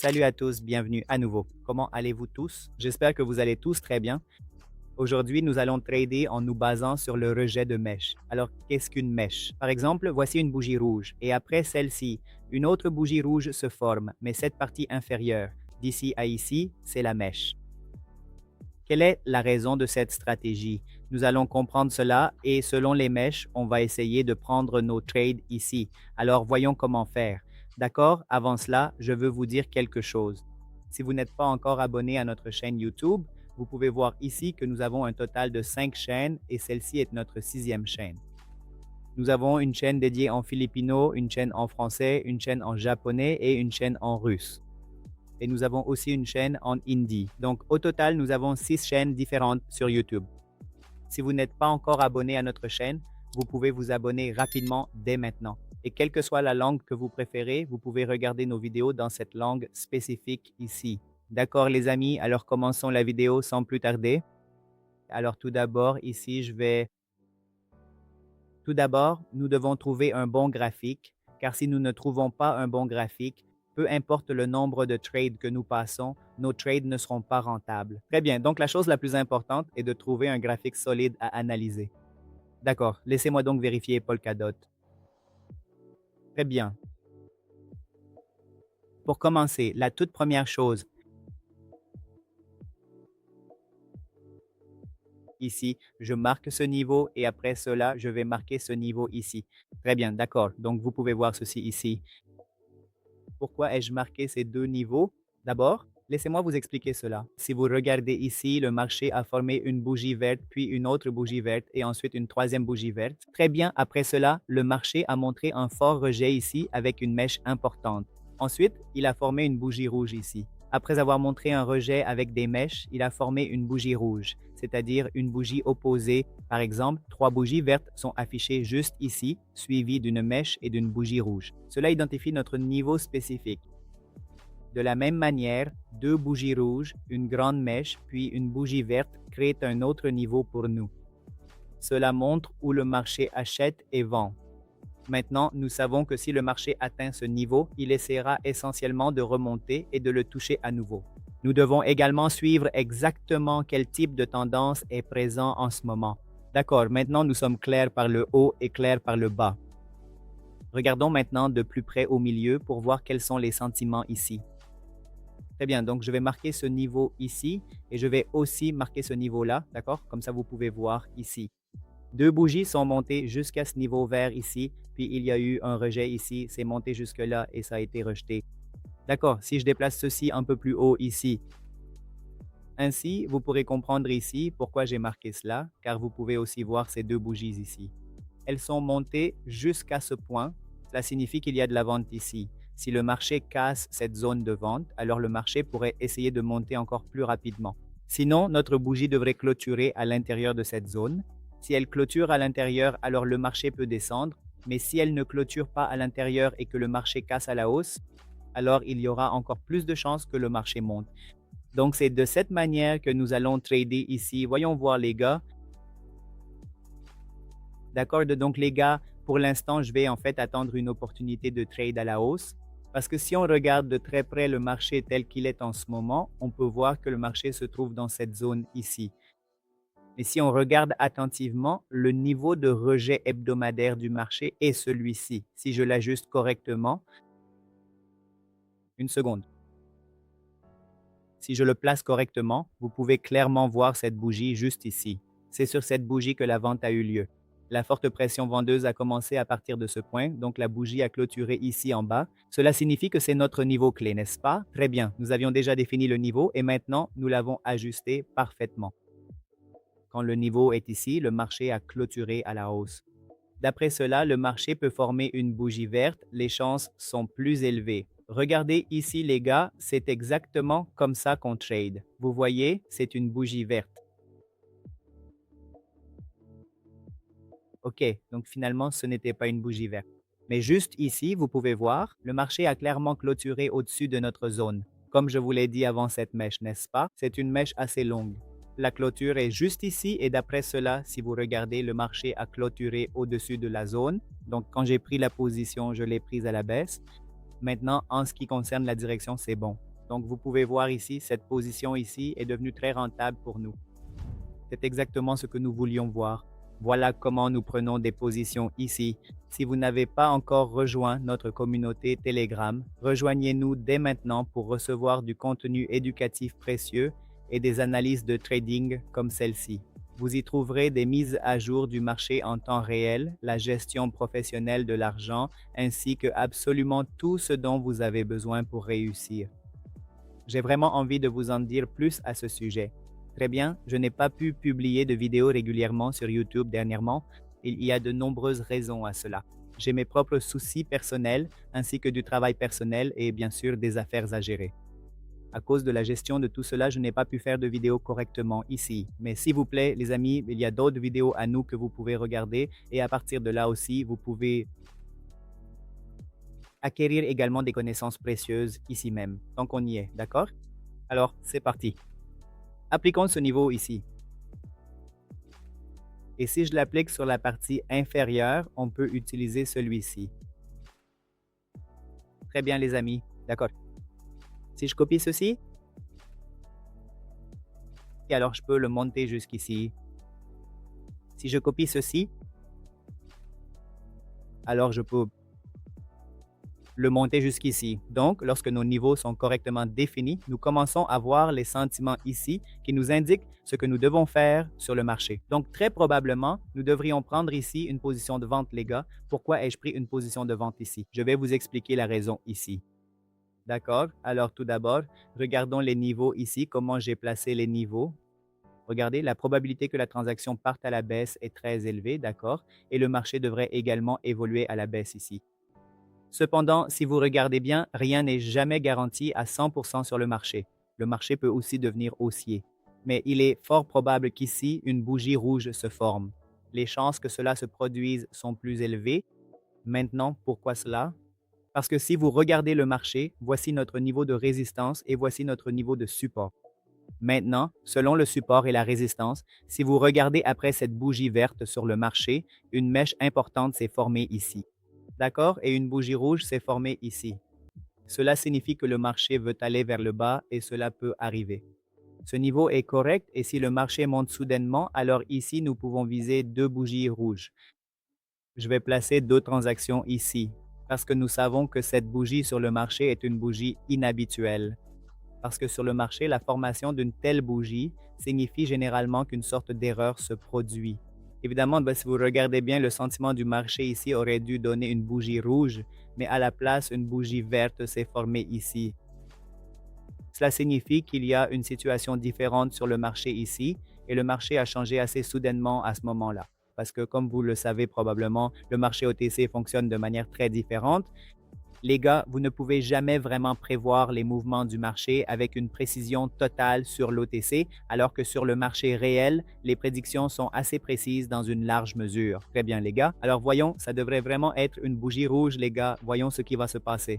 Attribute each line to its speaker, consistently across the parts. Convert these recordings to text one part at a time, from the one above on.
Speaker 1: Salut à tous, bienvenue à nouveau. Comment allez-vous tous? J'espère que vous allez tous très bien. Aujourd'hui, nous allons trader en nous basant sur le rejet de mèche. Alors, qu'est-ce qu'une mèche? Par exemple, voici une bougie rouge et après celle-ci, une autre bougie rouge se forme, mais cette partie inférieure, d'ici à ici, c'est la mèche. Quelle est la raison de cette stratégie? Nous allons comprendre cela et selon les mèches, on va essayer de prendre nos trades ici. Alors voyons comment faire. D'accord? Avant cela, je veux vous dire quelque chose. Si vous n'êtes pas encore abonné à notre chaîne YouTube, vous pouvez voir ici que nous avons un total de 5 chaînes et celle-ci est notre sixième chaîne. Nous avons une chaîne dédiée en filipino, une chaîne en français, une chaîne en japonais et une chaîne en russe et nous avons aussi une chaîne en hindi. Donc, au total, nous avons 6 chaînes différentes sur YouTube. Si vous n'êtes pas encore abonné à notre chaîne, vous pouvez vous abonner rapidement dès maintenant. Et quelle que soit la langue que vous préférez, vous pouvez regarder nos vidéos dans cette langue spécifique ici. D'accord les amis, alors commençons la vidéo sans plus tarder. Alors tout d'abord, ici, Tout d'abord, nous devons trouver un bon graphique, car si nous ne trouvons pas un bon graphique, peu importe le nombre de trades que nous passons, nos trades ne seront pas rentables. Très bien, donc la chose la plus importante est de trouver un graphique solide à analyser. D'accord, laissez-moi donc vérifier Polkadot. Très bien. Pour commencer, la toute première chose, ici, je marque ce niveau et après cela, je vais marquer ce niveau ici. Très bien, d'accord. Donc, vous pouvez voir ceci ici. Pourquoi ai-je marqué ces deux niveaux? D'abord, laissez-moi vous expliquer cela. Si vous regardez ici, le marché a formé une bougie verte, puis une autre bougie verte et ensuite une troisième bougie verte. Très bien, après cela, le marché a montré un fort rejet ici avec une mèche importante. Ensuite, il a formé une bougie rouge ici. Après avoir montré un rejet avec des mèches, il a formé une bougie rouge, c'est-à-dire une bougie opposée. Par exemple, 3 bougies vertes sont affichées juste ici, suivies d'une mèche et d'une bougie rouge. Cela identifie notre niveau spécifique. De la même manière, 2 bougies rouges, une grande mèche, puis une bougie verte créent un autre niveau pour nous. Cela montre où le marché achète et vend. Maintenant, nous savons que si le marché atteint ce niveau, il essaiera essentiellement de remonter et de le toucher à nouveau. Nous devons également suivre exactement quel type de tendance est présent en ce moment. D'accord, maintenant nous sommes clairs par le haut et clairs par le bas. Regardons maintenant de plus près au milieu pour voir quels sont les sentiments ici. Très bien, donc je vais marquer ce niveau ici et je vais aussi marquer ce niveau-là, d'accord? Comme ça, vous pouvez voir ici. 2 bougies sont montées jusqu'à ce niveau vert ici, puis il y a eu un rejet ici, c'est monté jusque-là et ça a été rejeté. D'accord, si je déplace ceci un peu plus haut ici, ainsi, vous pourrez comprendre ici pourquoi j'ai marqué cela, car vous pouvez aussi voir ces 2 bougies ici. Elles sont montées jusqu'à ce point, cela signifie qu'il y a de la vente ici. Si le marché casse cette zone de vente, alors le marché pourrait essayer de monter encore plus rapidement. Sinon, notre bougie devrait clôturer à l'intérieur de cette zone. Si elle clôture à l'intérieur, alors le marché peut descendre, mais si elle ne clôture pas à l'intérieur et que le marché casse à la hausse, alors il y aura encore plus de chances que le marché monte. Donc, c'est de cette manière que nous allons trader ici. Voyons voir les gars. D'accord, donc les gars, pour l'instant, je vais en fait attendre une opportunité de trade à la hausse. Parce que si on regarde de très près le marché tel qu'il est en ce moment, on peut voir que le marché se trouve dans cette zone ici. Mais si on regarde attentivement, le niveau de rejet hebdomadaire du marché est celui-ci. Si je l'ajuste correctement, une seconde. Si je le place correctement, vous pouvez clairement voir cette bougie juste ici. C'est sur cette bougie que la vente a eu lieu. La forte pression vendeuse a commencé à partir de ce point, donc la bougie a clôturé ici en bas. Cela signifie que c'est notre niveau clé, n'est-ce pas? Très bien, nous avions déjà défini le niveau et maintenant nous l'avons ajusté parfaitement. Quand le niveau est ici, le marché a clôturé à la hausse. D'après cela, le marché peut former une bougie verte, les chances sont plus élevées. Regardez ici les gars, c'est exactement comme ça qu'on trade. Vous voyez, c'est une bougie verte. OK, donc finalement, ce n'était pas une bougie verte. Mais juste ici, vous pouvez voir, le marché a clairement clôturé au-dessus de notre zone. Comme je vous l'ai dit avant cette mèche, n'est-ce pas? C'est une mèche assez longue. La clôture est juste ici et d'après cela, si vous regardez, le marché a clôturé au-dessus de la zone. Donc, quand j'ai pris la position, je l'ai prise à la baisse. Maintenant, en ce qui concerne la direction, c'est bon. Donc, vous pouvez voir ici, cette position ici est devenue très rentable pour nous. C'est exactement ce que nous voulions voir. Voilà comment nous prenons des positions ici. Si vous n'avez pas encore rejoint notre communauté Telegram, rejoignez-nous dès maintenant pour recevoir du contenu éducatif précieux et des analyses de trading comme celle-ci. Vous y trouverez des mises à jour du marché en temps réel, la gestion professionnelle de l'argent, ainsi que absolument tout ce dont vous avez besoin pour réussir. J'ai vraiment envie de vous en dire plus à ce sujet. Très bien, je n'ai pas pu publier de vidéos régulièrement sur YouTube dernièrement. Il y a de nombreuses raisons à cela. J'ai mes propres soucis personnels ainsi que du travail personnel et bien sûr des affaires à gérer. À cause de la gestion de tout cela, je n'ai pas pu faire de vidéos correctement ici. Mais s'il vous plaît, les amis, il y a d'autres vidéos à nous que vous pouvez regarder et à partir de là aussi, vous pouvez acquérir également des connaissances précieuses ici même. Tant qu'on y est, d'accord? Alors, c'est parti. Appliquons ce niveau ici. Et si je l'applique sur la partie inférieure, on peut utiliser celui-ci. Très bien, les amis. D'accord. Si je copie ceci, et alors je peux le monter jusqu'ici. Si je copie ceci, alors je peux le monter jusqu'ici. Donc, lorsque nos niveaux sont correctement définis, nous commençons à voir les sentiments ici qui nous indiquent ce que nous devons faire sur le marché. Donc, très probablement, nous devrions prendre ici une position de vente, les gars. Pourquoi ai-je pris une position de vente ici? Je vais vous expliquer la raison ici. D'accord? Alors, tout d'abord, regardons les niveaux ici, comment j'ai placé les niveaux. Regardez, la probabilité que la transaction parte à la baisse est très élevée, d'accord? Et le marché devrait également évoluer à la baisse ici. Cependant, si vous regardez bien, rien n'est jamais garanti à 100% sur le marché. Le marché peut aussi devenir haussier. Mais il est fort probable qu'ici, une bougie rouge se forme. Les chances que cela se produise sont plus élevées. Maintenant, pourquoi cela? Parce que si vous regardez le marché, voici notre niveau de résistance et voici notre niveau de support. Maintenant, selon le support et la résistance, si vous regardez après cette bougie verte sur le marché, une mèche importante s'est formée ici. D'accord? Et une bougie rouge s'est formée ici. Cela signifie que le marché veut aller vers le bas et cela peut arriver. Ce niveau est correct et si le marché monte soudainement, alors ici, nous pouvons viser deux bougies rouges. Je vais placer deux transactions ici parce que nous savons que cette bougie sur le marché est une bougie inhabituelle. Parce que sur le marché, la formation d'une telle bougie signifie généralement qu'une sorte d'erreur se produit. Évidemment, si vous regardez bien, le sentiment du marché ici aurait dû donner une bougie rouge, mais à la place, une bougie verte s'est formée ici. Cela signifie qu'il y a une situation différente sur le marché ici et le marché a changé assez soudainement à ce moment-là. Parce que comme vous le savez probablement, le marché OTC fonctionne de manière très différente. Les gars, vous ne pouvez jamais vraiment prévoir les mouvements du marché avec une précision totale sur l'OTC, alors que sur le marché réel, les prédictions sont assez précises dans une large mesure. Très bien, les gars. Alors voyons, ça devrait vraiment être une bougie rouge, les gars. Voyons ce qui va se passer.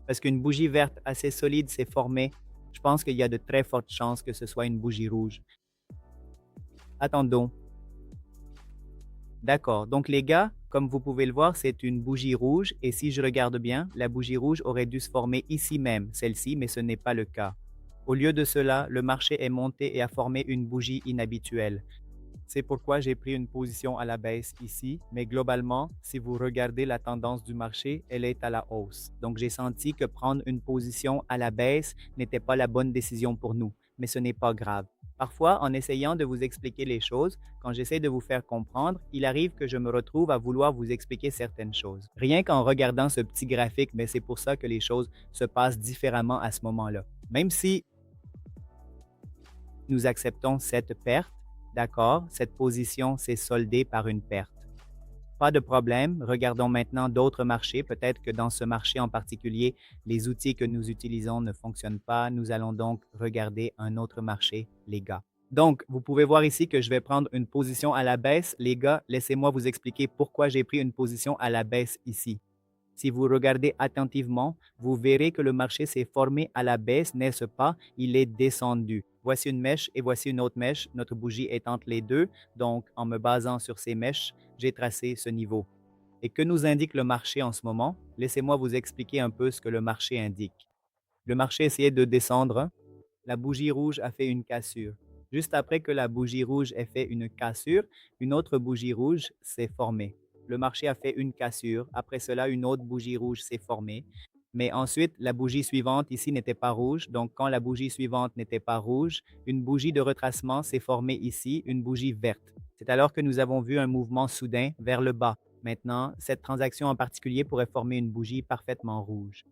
Speaker 1: Parce qu'une bougie verte assez solide s'est formée. Je pense qu'il y a de très fortes chances que ce soit une bougie rouge. Attendons. D'accord. Donc les gars, comme vous pouvez le voir, c'est une bougie rouge et si je regarde bien, la bougie rouge aurait dû se former ici même, celle-ci, mais ce n'est pas le cas. Au lieu de cela, le marché est monté et a formé une bougie inhabituelle. C'est pourquoi j'ai pris une position à la baisse ici, mais globalement, si vous regardez la tendance du marché, elle est à la hausse. Donc j'ai senti que prendre une position à la baisse n'était pas la bonne décision pour nous, mais ce n'est pas grave. Parfois, en essayant de vous expliquer les choses, quand j'essaie de vous faire comprendre, il arrive que je me retrouve à vouloir vous expliquer certaines choses. Rien qu'en regardant ce petit graphique, mais c'est pour ça que les choses se passent différemment à ce moment-là. Même si nous acceptons cette perte, d'accord, cette position s'est soldée par une perte. Pas de problème, regardons maintenant d'autres marchés. Peut-être que dans ce marché en particulier, les outils que nous utilisons ne fonctionnent pas. Nous allons donc regarder un autre marché, les gars. Donc, vous pouvez voir ici que je vais prendre une position à la baisse. Les gars, laissez-moi vous expliquer pourquoi j'ai pris une position à la baisse ici. Si vous regardez attentivement, vous verrez que le marché s'est formé à la baisse, n'est-ce pas? Il est descendu. Voici une mèche et voici une autre mèche. Notre bougie est entre les deux. Donc, en me basant sur ces mèches, j'ai tracé ce niveau. Et que nous indique le marché en ce moment? Laissez-moi vous expliquer un peu ce que le marché indique. Le marché essayait de descendre. La bougie rouge a fait une cassure. Juste après que la bougie rouge ait fait une cassure, une autre bougie rouge s'est formée. Le marché a fait une cassure. Après cela, une autre bougie rouge s'est formée. Mais ensuite, la bougie suivante ici n'était pas rouge. Donc, quand la bougie suivante n'était pas rouge, une bougie de retracement s'est formée ici, une bougie verte. C'est alors que nous avons vu un mouvement soudain vers le bas. Maintenant, cette transaction en particulier pourrait former une bougie parfaitement rouge.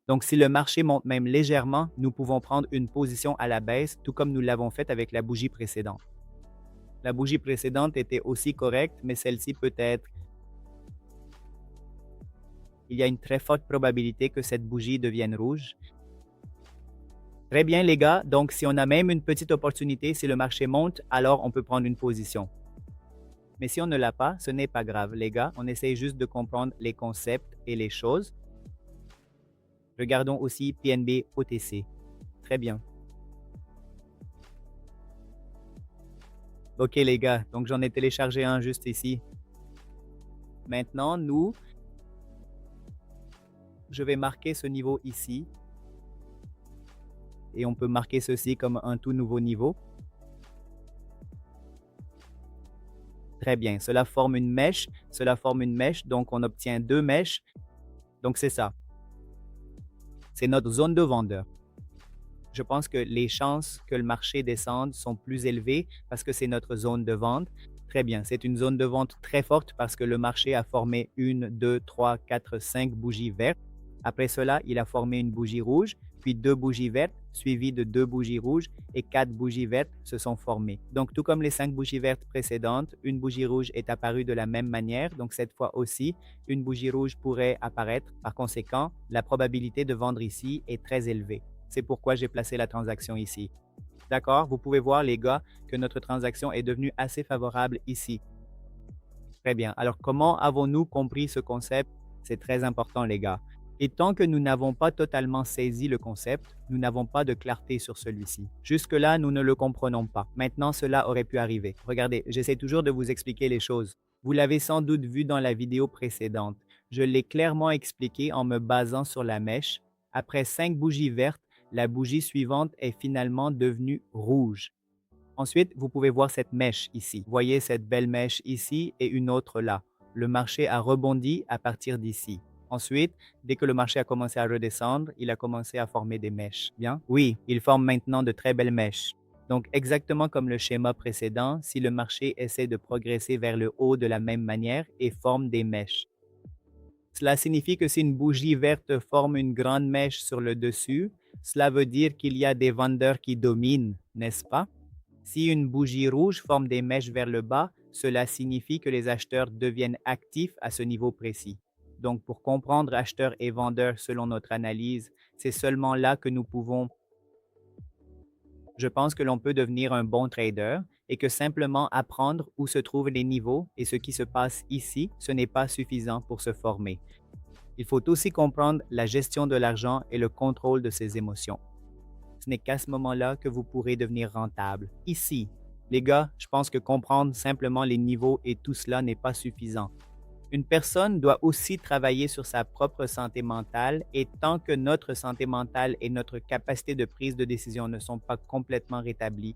Speaker 1: Donc, si le marché monte même légèrement, nous pouvons prendre une position à la baisse, tout comme nous l'avons fait avec la bougie précédente. La bougie précédente était aussi correcte, mais celle-ci peut être. Il y a une très forte probabilité que cette bougie devienne rouge. Très bien, les gars. Donc, si on a même une petite opportunité, si le marché monte, alors on peut prendre une position. Mais si on ne l'a pas, ce n'est pas grave, les gars. On essaye juste de comprendre les concepts et les choses. Regardons aussi PNB OTC. Très bien. OK, les gars. Donc, j'en ai téléchargé un juste ici. Maintenant, je vais marquer ce niveau ici. Et on peut marquer ceci comme un tout nouveau niveau. Très bien. Cela forme une mèche. Cela forme une mèche. Donc, on obtient deux mèches. Donc, c'est ça. C'est notre zone de vendeur. Je pense que les chances que le marché descende sont plus élevées parce que c'est notre zone de vente. Très bien, c'est une zone de vente très forte parce que le marché a formé une, deux, trois, quatre, cinq bougies vertes. Après cela, il a formé une bougie rouge, puis deux bougies vertes, suivies de deux bougies rouges et quatre bougies vertes se sont formées. Donc, tout comme les cinq bougies vertes précédentes, une bougie rouge est apparue de la même manière. Donc, cette fois aussi, une bougie rouge pourrait apparaître. Par conséquent, la probabilité de vendre ici est très élevée. C'est pourquoi j'ai placé la transaction ici. D'accord? Vous pouvez voir, les gars, que notre transaction est devenue assez favorable ici. Très bien. Alors, comment avons-nous compris ce concept? C'est très important, les gars. Et tant que nous n'avons pas totalement saisi le concept, nous n'avons pas de clarté sur celui-ci. Jusque-là, nous ne le comprenons pas. Maintenant, cela aurait pu arriver. Regardez, j'essaie toujours de vous expliquer les choses. Vous l'avez sans doute vu dans la vidéo précédente. Je l'ai clairement expliqué en me basant sur la mèche. Après 5 bougies vertes, la bougie suivante est finalement devenue rouge. Ensuite, vous pouvez voir cette mèche ici. Voyez cette belle mèche ici et une autre là. Le marché a rebondi à partir d'ici. Ensuite, dès que le marché a commencé à redescendre, il a commencé à former des mèches. Bien? Oui, il forme maintenant de très belles mèches. Donc, exactement comme le schéma précédent, si le marché essaie de progresser vers le haut de la même manière et forme des mèches. Cela signifie que si une bougie verte forme une grande mèche sur le dessus, cela veut dire qu'il y a des vendeurs qui dominent, n'est-ce pas? Si une bougie rouge forme des mèches vers le bas, cela signifie que les acheteurs deviennent actifs à ce niveau précis. Donc, pour comprendre acheteurs et vendeurs selon notre analyse, c'est seulement là que nous pouvons. Je pense que l'on peut devenir un bon trader et que simplement apprendre où se trouvent les niveaux et ce qui se passe ici, ce n'est pas suffisant pour se former. Il faut aussi comprendre la gestion de l'argent et le contrôle de ses émotions. Ce n'est qu'à ce moment-là que vous pourrez devenir rentable. Ici, les gars, je pense que comprendre simplement les niveaux et tout cela n'est pas suffisant. Une personne doit aussi travailler sur sa propre santé mentale et tant que notre santé mentale et notre capacité de prise de décision ne sont pas complètement rétablies,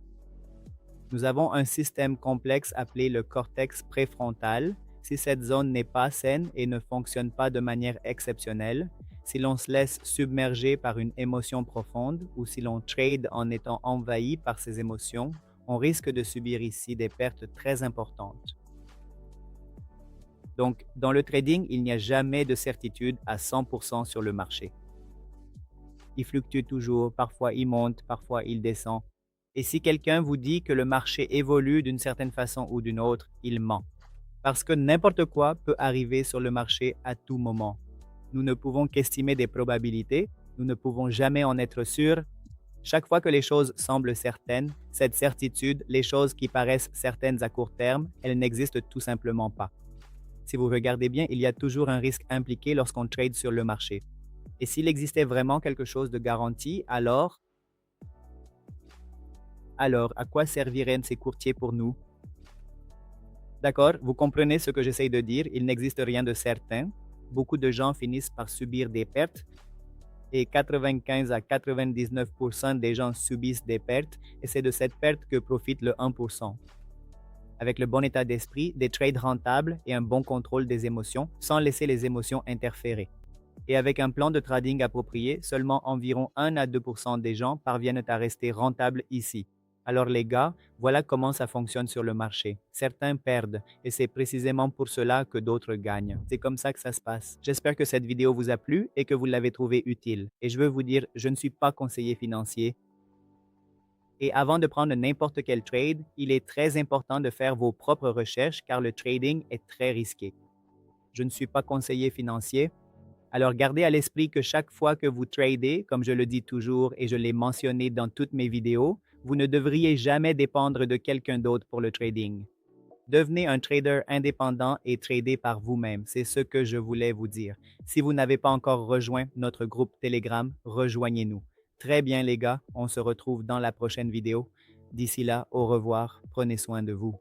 Speaker 1: nous avons un système complexe appelé le cortex préfrontal. Si cette zone n'est pas saine et ne fonctionne pas de manière exceptionnelle, si l'on se laisse submerger par une émotion profonde ou si l'on trade en étant envahi par ces émotions, on risque de subir ici des pertes très importantes. Donc, dans le trading, il n'y a jamais de certitude à 100% sur le marché. Il fluctue toujours, parfois il monte, parfois il descend. Et si quelqu'un vous dit que le marché évolue d'une certaine façon ou d'une autre, il ment. Parce que n'importe quoi peut arriver sur le marché à tout moment. Nous ne pouvons qu'estimer des probabilités, nous ne pouvons jamais en être sûrs. Chaque fois que les choses semblent certaines, cette certitude, les choses qui paraissent certaines à court terme, elles n'existent tout simplement pas. Si vous regardez bien, il y a toujours un risque impliqué lorsqu'on trade sur le marché. Et s'il existait vraiment quelque chose de garanti, alors à quoi serviraient ces courtiers pour nous? D'accord, vous comprenez ce que j'essaye de dire, il n'existe rien de certain. Beaucoup de gens finissent par subir des pertes. et 95 à 99% des gens subissent des pertes et c'est de cette perte que profite le 1%. Avec le bon état d'esprit, des trades rentables et un bon contrôle des émotions sans laisser les émotions interférer. Et avec un plan de trading approprié, seulement environ 1 à 2% des gens parviennent à rester rentables ici. Alors les gars, voilà comment ça fonctionne sur le marché. Certains perdent et c'est précisément pour cela que d'autres gagnent. C'est comme ça que ça se passe. J'espère que cette vidéo vous a plu et que vous l'avez trouvée utile. Et je veux vous dire, je ne suis pas conseiller financier. Et avant de prendre n'importe quel trade, il est très important de faire vos propres recherches car le trading est très risqué. Je ne suis pas conseiller financier, alors gardez à l'esprit que chaque fois que vous tradez, comme je le dis toujours et je l'ai mentionné dans toutes mes vidéos, vous ne devriez jamais dépendre de quelqu'un d'autre pour le trading. Devenez un trader indépendant et tradez par vous-même. C'est ce que je voulais vous dire. Si vous n'avez pas encore rejoint notre groupe Telegram, rejoignez-nous. Très bien les gars, on se retrouve dans la prochaine vidéo. D'ici là, au revoir, prenez soin de vous.